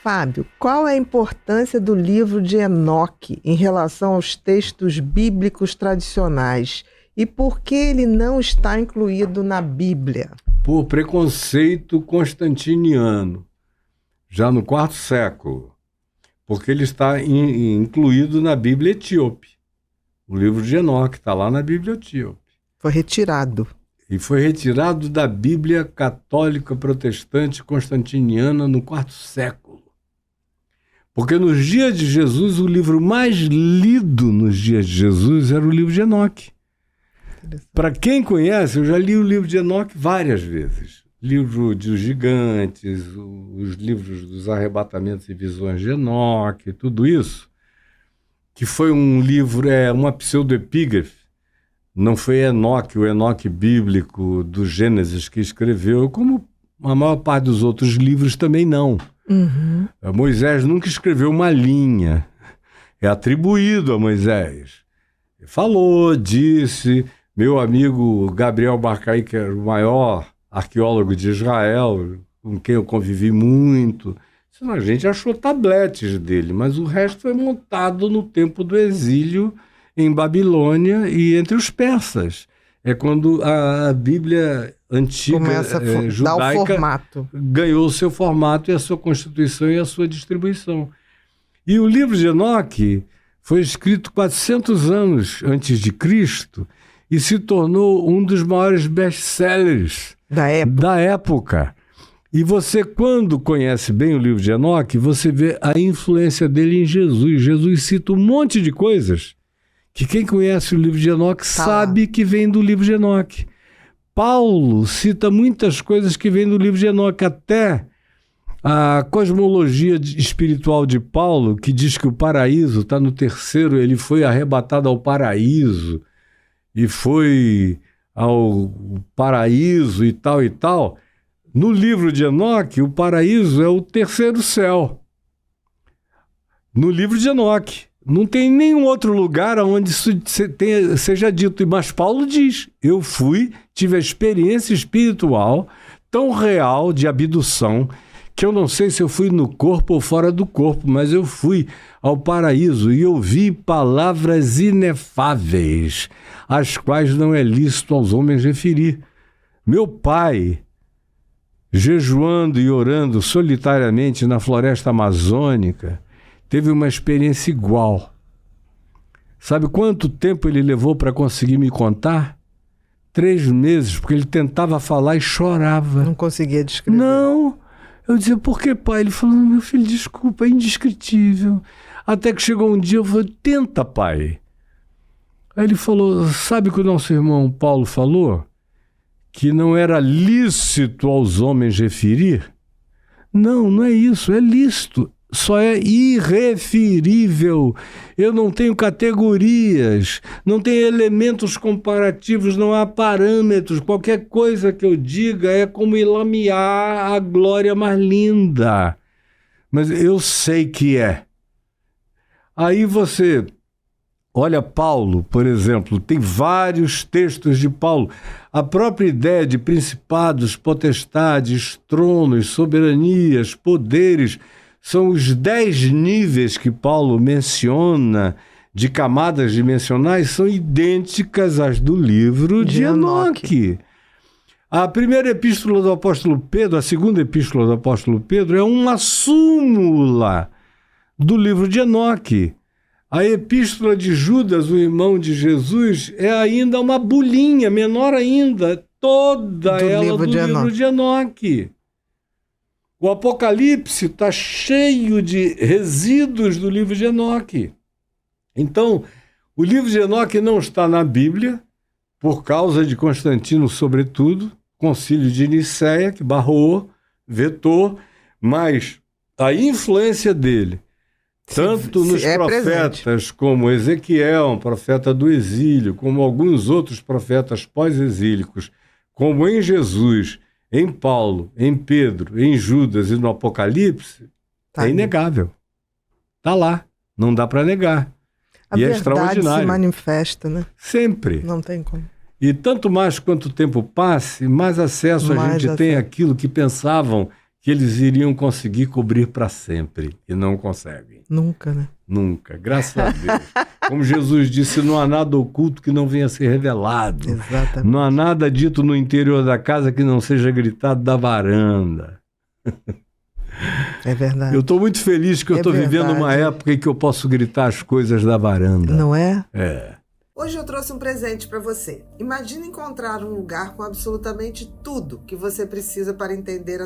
Fábio, qual é a importância do livro de Enoque em relação aos textos bíblicos tradicionais e por que ele não está incluído na Bíblia? Por preconceito constantiniano, já no IV século, porque ele está incluído na Bíblia etíope. O livro de Enoque está lá na Bíblia etíope. Foi retirado. E foi retirado da Bíblia católica protestante constantiniana no IV século. Porque nos dias de Jesus, o livro mais lido nos dias de Jesus era o livro de Enoque. Para quem conhece, eu já li o livro de Enoque várias vezes. Livro dos gigantes, os livros dos arrebatamentos e visões de Enoque, tudo isso, que foi um livro, uma pseudoepígrafe. Não foi Enoque, o Enoque bíblico do Gênesis que escreveu, como a maior parte dos outros livros também não. Uhum. Moisés nunca escreveu uma linha. É atribuído a Moisés. Falou, disse. Meu amigo Gabriel Barcaí, que era o maior arqueólogo de Israel, com quem eu convivi muito, a gente achou tabletes dele, mas o resto foi montado no tempo do exílio em Babilônia e entre os persas. É quando a Bíblia antiga começa a judaica dar o formato. Ganhou o seu formato e a sua constituição e a sua distribuição. E o livro de Enoque foi escrito 400 anos antes de Cristo e se tornou um dos maiores best-sellers da época. E você, quando conhece bem o livro de Enoque, você vê a influência dele em Jesus. Jesus cita um monte de coisas que quem conhece o livro de Enoque sabe que vem do livro de Enoque. Paulo cita muitas coisas que vêm do livro de Enoque, até a cosmologia espiritual de Paulo, que diz que o paraíso está no terceiro, ele foi arrebatado ao paraíso, e foi ao paraíso e tal e tal. No livro de Enoque, o paraíso é o terceiro céu. No livro de Enoque. Não tem nenhum outro lugar onde isso seja dito. Mas Paulo diz, eu tive a experiência espiritual tão real de abdução, que eu não sei se eu fui no corpo ou fora do corpo, mas eu fui ao paraíso e ouvi palavras inefáveis, as quais não é lícito aos homens referir. Meu pai, jejuando e orando solitariamente na floresta amazônica, teve uma experiência igual. Sabe quanto tempo ele levou para conseguir me contar? 3 meses, porque ele tentava falar e chorava. Não conseguia descrever. Não. Eu dizia, por que, pai? Ele falou, meu filho, desculpa, é indescritível. Até que chegou um dia, eu falei, tenta, pai. Aí ele falou, sabe o que o nosso irmão Paulo falou? Que não era lícito aos homens referir? Não, não é isso, é lícito. Só é irreferível. Eu não tenho categorias, não tenho elementos comparativos, não há parâmetros. Qualquer coisa que eu diga é como ilamear a glória mais linda. Mas eu sei que é. Aí você olha Paulo, por exemplo, tem vários textos de Paulo. A própria ideia de principados, potestades, tronos, soberanias, poderes, são os 10 níveis que Paulo menciona de camadas dimensionais, são idênticas às do livro de Enoque. A primeira epístola do apóstolo Pedro, a segunda epístola do apóstolo Pedro, é uma súmula do livro de Enoque. A epístola de Judas, o irmão de Jesus, é ainda uma bulinha, menor ainda, toda ela do livro de Enoque. O Apocalipse está cheio de resíduos do livro de Enoque. Então, o livro de Enoque não está na Bíblia, por causa de Constantino, sobretudo, concílio de Nicéia, que barrou, vetou, mas a influência dele, tanto nos profetas como Ezequiel, um profeta do exílio, como alguns outros profetas pós-exílicos, como em Jesus, em Paulo, em Pedro, em Judas e no Apocalipse, é inegável. Está lá, não dá para negar. E é extraordinário. A verdade se manifesta, né? Sempre. Não tem como. E tanto mais quanto o tempo passe, mais acesso a gente tem àquilo que pensavam que eles iriam conseguir cobrir para sempre, e não conseguem. Nunca, né? Nunca, graças a Deus. Como Jesus disse, não há nada oculto que não venha a ser revelado. Exatamente. Não há nada dito no interior da casa que não seja gritado da varanda. É verdade. Eu estou muito feliz que eu estou vivendo uma época em que eu posso gritar as coisas da varanda. Não é? É. Hoje eu trouxe um presente para você. Imagine encontrar um lugar com absolutamente tudo que você precisa para entender a